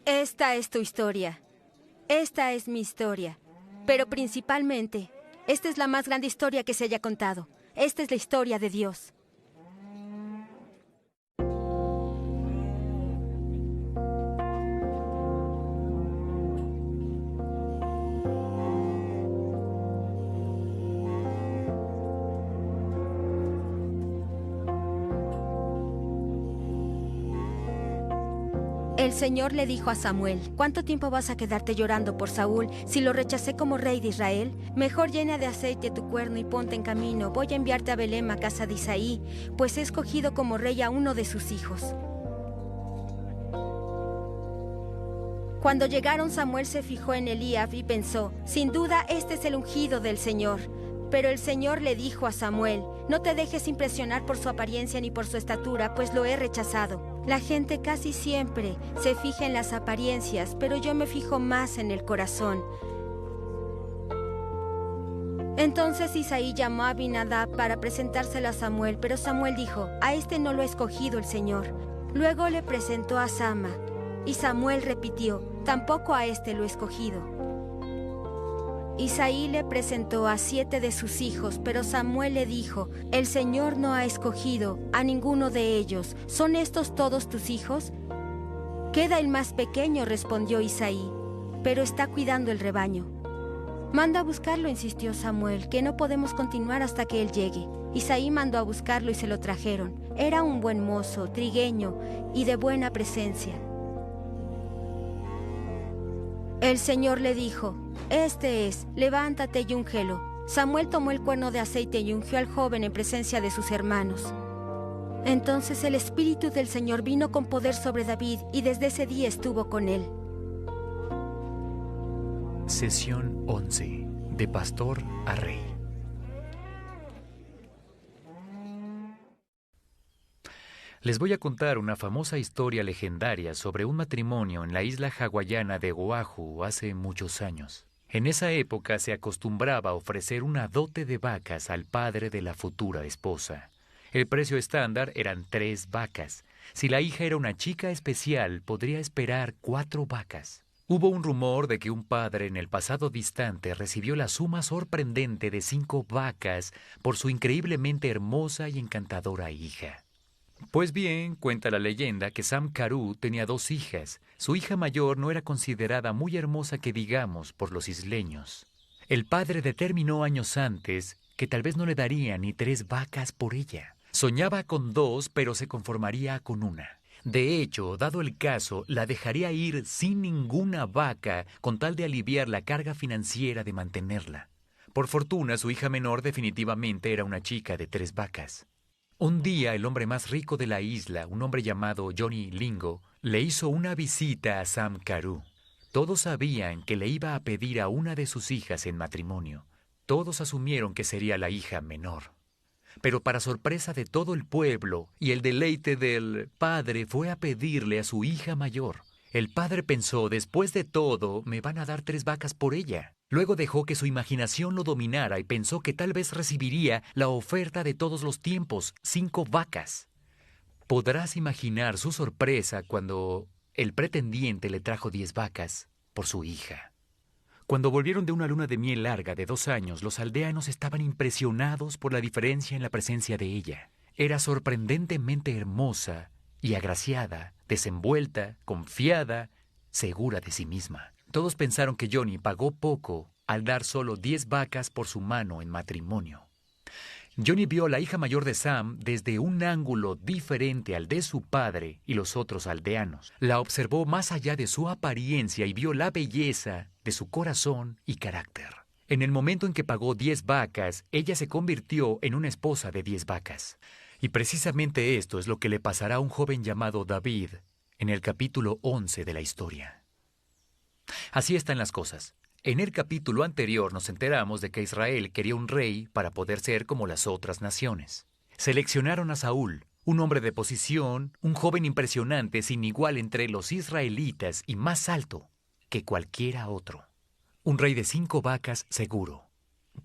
Esta es tu historia. Esta es mi historia. Pero principalmente, esta es la más grande historia que se haya contado. Esta es la historia de Dios. El Señor le dijo a Samuel: ¿Cuánto tiempo vas a quedarte llorando por Saúl si lo rechacé como rey de Israel? Mejor llena de aceite tu cuerno y ponte en camino. Voy a enviarte a Belén, a casa de Isaí, pues he escogido como rey a uno de sus hijos. Cuando llegaron, Samuel se fijó en Eliab y pensó: sin duda este es el ungido del Señor. Pero el Señor le dijo a Samuel: no te dejes impresionar por su apariencia ni por su estatura, pues lo he rechazado. La gente casi siempre se fija en las apariencias, pero yo me fijo más en el corazón. Entonces Isaí llamó a Abinadab para presentárselo a Samuel, pero Samuel dijo: a este no lo ha escogido el Señor. Luego le presentó a Sama, y Samuel repitió: tampoco a este lo he escogido. Isaí le presentó a 7 de sus hijos, pero Samuel le dijo: el Señor no ha escogido a ninguno de ellos. ¿Son estos todos tus hijos? Queda el más pequeño, respondió Isaí, pero está cuidando el rebaño. Manda a buscarlo, insistió Samuel, que no podemos continuar hasta que él llegue. Isaí mandó a buscarlo y se lo trajeron. Era un buen mozo, trigueño y de buena presencia. El Señor le dijo: este es, levántate y úngelo. Samuel tomó el cuerno de aceite y ungió al joven en presencia de sus hermanos. Entonces el Espíritu del Señor vino con poder sobre David, y desde ese día estuvo con él. Sesión 11. De pastor a rey. Les voy a contar una famosa historia legendaria sobre un matrimonio en la isla hawaiana de Oahu hace muchos años. En esa época se acostumbraba a ofrecer una dote de vacas al padre de la futura esposa. El precio estándar eran 3 vacas. Si la hija era una chica especial, podría esperar 4 vacas. Hubo un rumor de que un padre en el pasado distante recibió la suma sorprendente de 5 vacas por su increíblemente hermosa y encantadora hija. Pues bien, cuenta la leyenda que Sam Carew tenía 2 hijas. Su hija mayor no era considerada muy hermosa que digamos por los isleños. El padre determinó años antes que tal vez no le daría ni 3 vacas por ella. Soñaba con 2, pero se conformaría con una. De hecho, dado el caso, la dejaría ir sin ninguna vaca con tal de aliviar la carga financiera de mantenerla. Por fortuna, su hija menor definitivamente era una chica de 3 vacas. Un día, el hombre más rico de la isla, un hombre llamado Johnny Lingo, le hizo una visita a Sam Carew. Todos sabían que le iba a pedir a una de sus hijas en matrimonio. Todos asumieron que sería la hija menor. Pero para sorpresa de todo el pueblo y el deleite del padre, fue a pedirle a su hija mayor. El padre pensó: después de todo, me van a dar 3 vacas por ella. Luego dejó que su imaginación lo dominara y pensó que tal vez recibiría la oferta de todos los tiempos, 5 vacas. Podrás imaginar su sorpresa cuando el pretendiente le trajo 10 vacas por su hija. Cuando volvieron de una luna de miel larga de 2 años, los aldeanos estaban impresionados por la diferencia en la presencia de ella. Era sorprendentemente hermosa y agraciada, desenvuelta, confiada, segura de sí misma. Todos pensaron que Johnny pagó poco al dar solo 10 vacas por su mano en matrimonio. Johnny vio a la hija mayor de Sam desde un ángulo diferente al de su padre y los otros aldeanos. La observó más allá de su apariencia y vio la belleza de su corazón y carácter. En el momento en que pagó 10 vacas, ella se convirtió en una esposa de 10 vacas. Y precisamente esto es lo que le pasará a un joven llamado David en el capítulo 11 de la historia. Así están las cosas. En el capítulo anterior nos enteramos de que Israel quería un rey para poder ser como las otras naciones. Seleccionaron a Saúl, un hombre de posición, un joven impresionante sin igual entre los israelitas y más alto que cualquiera otro. Un rey de 5 vacas seguro.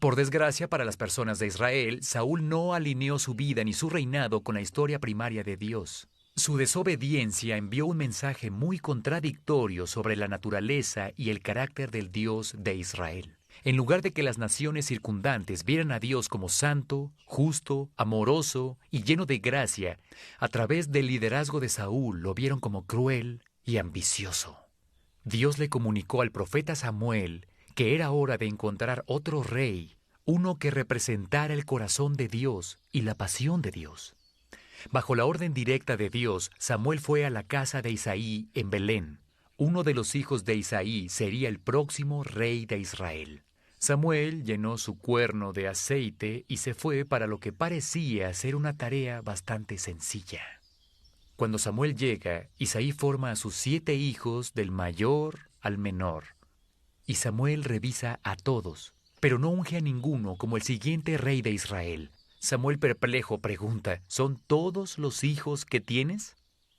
Por desgracia para las personas de Israel, Saúl no alineó su vida ni su reinado con la historia primaria de Dios. Su desobediencia envió un mensaje muy contradictorio sobre la naturaleza y el carácter del Dios de Israel. En lugar de que las naciones circundantes vieran a Dios como santo, justo, amoroso y lleno de gracia, a través del liderazgo de Saúl lo vieron como cruel y ambicioso. Dios le comunicó al profeta Samuel que era hora de encontrar otro rey, uno que representara el corazón de Dios y la pasión de Dios. Bajo la orden directa de Dios, Samuel fue a la casa de Isaí en Belén. Uno de los hijos de Isaí sería el próximo rey de Israel. Samuel llenó su cuerno de aceite y se fue para lo que parecía ser una tarea bastante sencilla. Cuando Samuel llega, Isaí forma a sus 7 hijos del mayor al menor. Y Samuel revisa a todos, pero no unge a ninguno como el siguiente rey de Israel. Samuel perplejo pregunta, ¿son todos los hijos que tienes?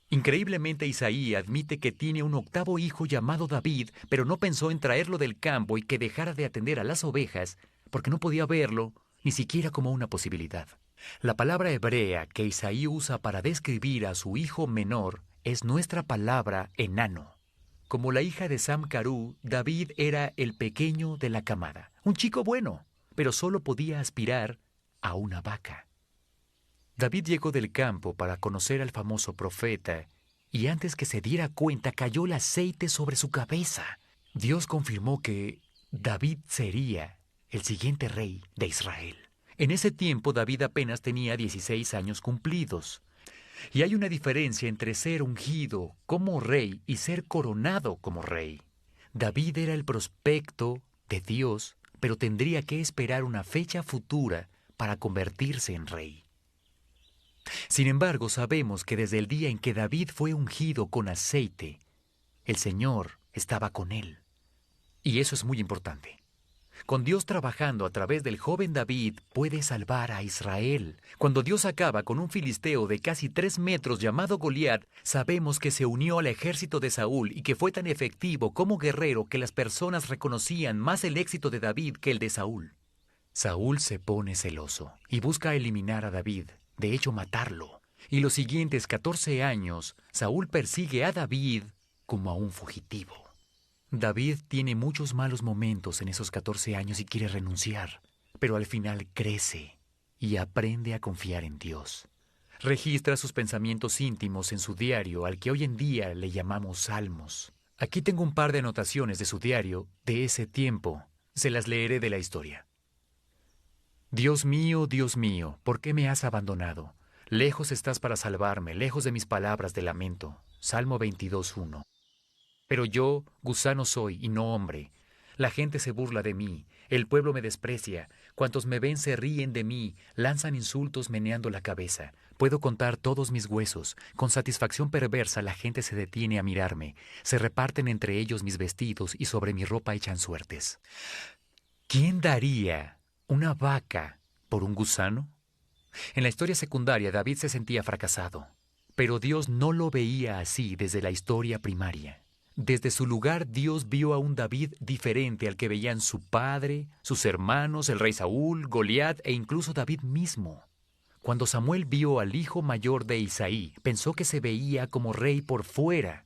Increíblemente Isaí admite que tiene un 8º hijo llamado David, pero no pensó en traerlo del campo y que dejara de atender a las ovejas, porque no podía verlo ni siquiera como una posibilidad. La palabra hebrea que Isaí usa para describir a su hijo menor es nuestra palabra enano. Como la hija de Sam Carú, David era el pequeño de la camada, un chico bueno, pero solo podía aspirar a una vaca. David llegó del campo para conocer al famoso profeta, y antes que se diera cuenta cayó el aceite sobre su cabeza. Dios confirmó que David sería el siguiente rey de Israel. En ese tiempo David apenas tenía 16 años cumplidos. Y hay una diferencia entre ser ungido como rey y ser coronado como rey. David era el prospecto de Dios, pero tendría que esperar una fecha futura para convertirse en rey. Sin embargo, sabemos que desde el día en que David fue ungido con aceite, el Señor estaba con él. Y eso es muy importante. Con Dios trabajando a través del joven David puede salvar a Israel. Cuando Dios acaba con un filisteo de casi 3 metros llamado Goliat, sabemos que se unió al ejército de Saúl y que fue tan efectivo como guerrero que las personas reconocían más el éxito de David que el de Saúl. Saúl se pone celoso y busca eliminar a David, de hecho matarlo. Y los siguientes 14 años, Saúl persigue a David como a un fugitivo. David tiene muchos malos momentos en esos 14 años y quiere renunciar, pero al final crece y aprende a confiar en Dios. Registra sus pensamientos íntimos en su diario, al que hoy en día le llamamos Salmos. Aquí tengo un par de anotaciones de su diario de ese tiempo. Se las leeré de la historia. Dios mío, ¿por qué me has abandonado? Lejos estás para salvarme, lejos de mis palabras de lamento. Salmo 22:1. Pero yo, gusano soy y no hombre. La gente se burla de mí, el pueblo me desprecia. Cuantos me ven se ríen de mí, lanzan insultos meneando la cabeza. Puedo contar todos mis huesos. Con satisfacción perversa la gente se detiene a mirarme. Se reparten entre ellos mis vestidos y sobre mi ropa echan suertes. ¿Quién daría una vaca por un gusano? En la historia secundaria David se sentía fracasado, pero Dios no lo veía así desde la historia primaria. Desde su lugar Dios vio a un David diferente al que veían su padre, sus hermanos, el rey Saúl, Goliat e incluso David mismo. Cuando Samuel vio al hijo mayor de Isaí, pensó que se veía como rey por fuera.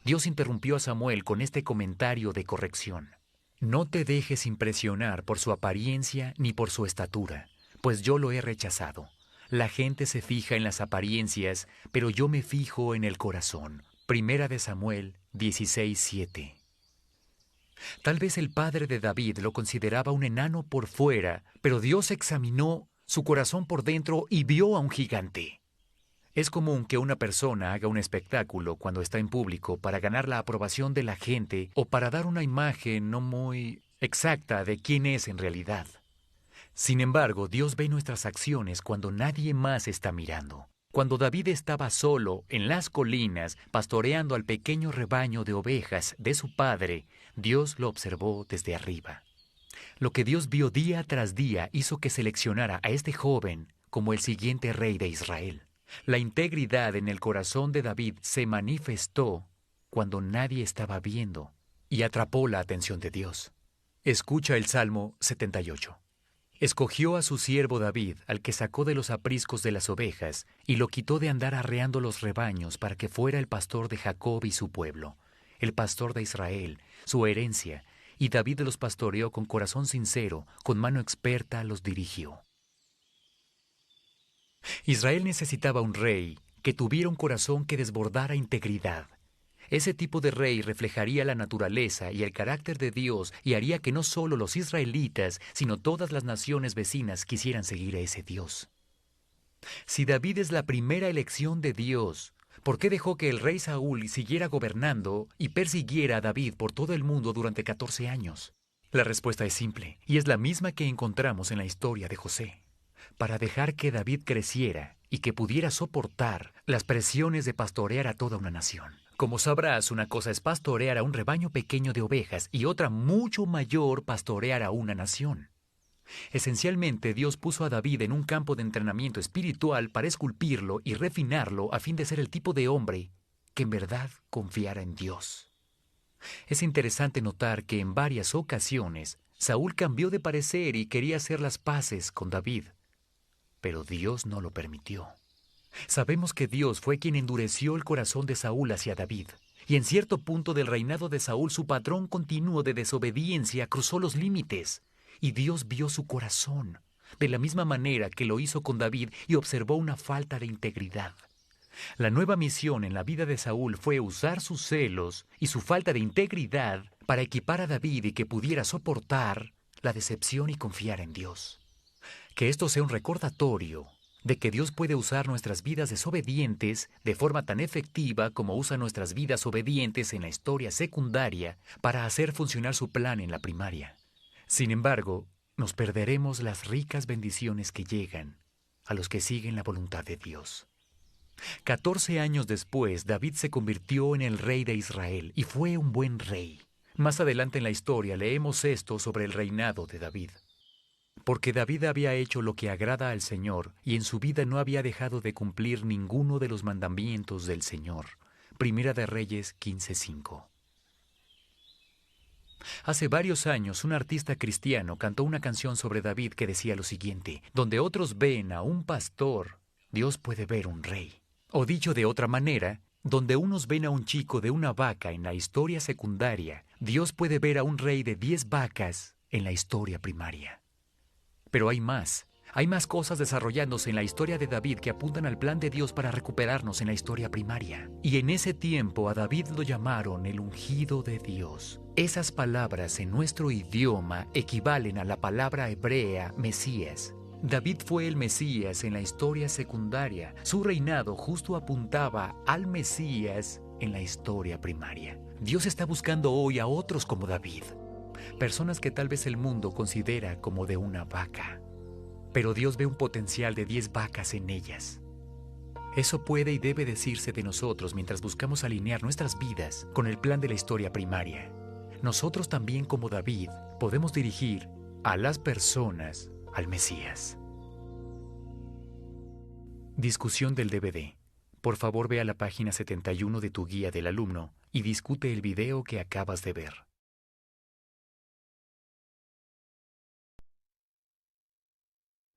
Dios interrumpió a Samuel con este comentario de corrección. No te dejes impresionar por su apariencia ni por su estatura, pues yo lo he rechazado. La gente se fija en las apariencias, pero yo me fijo en el corazón. Primera de Samuel 16:7. Tal vez el padre de David lo consideraba un enano por fuera, pero Dios examinó su corazón por dentro y vio a un gigante. Es común que una persona haga un espectáculo cuando está en público para ganar la aprobación de la gente o para dar una imagen no muy exacta de quién es en realidad. Sin embargo, Dios ve nuestras acciones cuando nadie más está mirando. Cuando David estaba solo en las colinas pastoreando al pequeño rebaño de ovejas de su padre, Dios lo observó desde arriba. Lo que Dios vio día tras día hizo que seleccionara a este joven como el siguiente rey de Israel. La integridad en el corazón de David se manifestó cuando nadie estaba viendo y atrapó la atención de Dios. Escucha el Salmo 78. Escogió a su siervo David, al que sacó de los apriscos de las ovejas, y lo quitó de andar arreando los rebaños para que fuera el pastor de Jacob y su pueblo, el pastor de Israel, su herencia, y David los pastoreó con corazón sincero, con mano experta los dirigió. Israel necesitaba un rey que tuviera un corazón que desbordara integridad. Ese tipo de rey reflejaría la naturaleza y el carácter de Dios y haría que no solo los israelitas, sino todas las naciones vecinas quisieran seguir a ese Dios. Si David es la primera elección de Dios, ¿por qué dejó que el rey Saúl siguiera gobernando y persiguiera a David por todo el mundo durante 14 años? La respuesta es simple, y es la misma que encontramos en la historia de José. Para dejar que David creciera y que pudiera soportar las presiones de pastorear a toda una nación. Como sabrás, una cosa es pastorear a un rebaño pequeño de ovejas y otra mucho mayor pastorear a una nación. Esencialmente, Dios puso a David en un campo de entrenamiento espiritual para esculpirlo y refinarlo a fin de ser el tipo de hombre que en verdad confiara en Dios. Es interesante notar que en varias ocasiones Saúl cambió de parecer y quería hacer las paces con David, pero Dios no lo permitió. Sabemos que Dios fue quien endureció el corazón de Saúl hacia David, y en cierto punto del reinado de Saúl su patrón continuo de desobediencia cruzó los límites, y Dios vio su corazón, de la misma manera que lo hizo con David y observó una falta de integridad. La nueva misión en la vida de Saúl fue usar sus celos y su falta de integridad para equipar a David y que pudiera soportar la decepción y confiar en Dios. Que esto sea un recordatorio de que Dios puede usar nuestras vidas desobedientes de forma tan efectiva como usa nuestras vidas obedientes en la historia secundaria para hacer funcionar su plan en la primaria. Sin embargo, nos perderemos las ricas bendiciones que llegan a los que siguen la voluntad de Dios. 14 años después, David se convirtió en el rey de Israel y fue un buen rey. Más adelante en la historia leemos esto sobre el reinado de David. Porque David había hecho lo que agrada al Señor y en su vida no había dejado de cumplir ninguno de los mandamientos del Señor. Primera de Reyes 15:5. Hace varios años un artista cristiano cantó una canción sobre David que decía lo siguiente: donde otros ven a un pastor, Dios puede ver un rey. O dicho de otra manera, donde unos ven a un chico de una vaca en la historia secundaria, Dios puede ver a un rey de 10 vacas en la historia primaria. Pero hay más cosas desarrollándose en la historia de David que apuntan al plan de Dios para recuperarnos en la historia primaria. Y en ese tiempo a David lo llamaron el ungido de Dios. Esas palabras en nuestro idioma equivalen a la palabra hebrea Mesías. David fue el Mesías en la historia secundaria. Su reinado justo apuntaba al Mesías en la historia primaria. Dios está buscando hoy a otros como David. Personas que tal vez el mundo considera como de una vaca. Pero Dios ve un potencial de 10 vacas en ellas. Eso puede y debe decirse de nosotros mientras buscamos alinear nuestras vidas con el plan de la historia primaria. Nosotros también, como David, podemos dirigir a las personas al Mesías. Discusión del DVD. Por favor, ve a la página 71 de tu guía del alumno y discute el video que acabas de ver.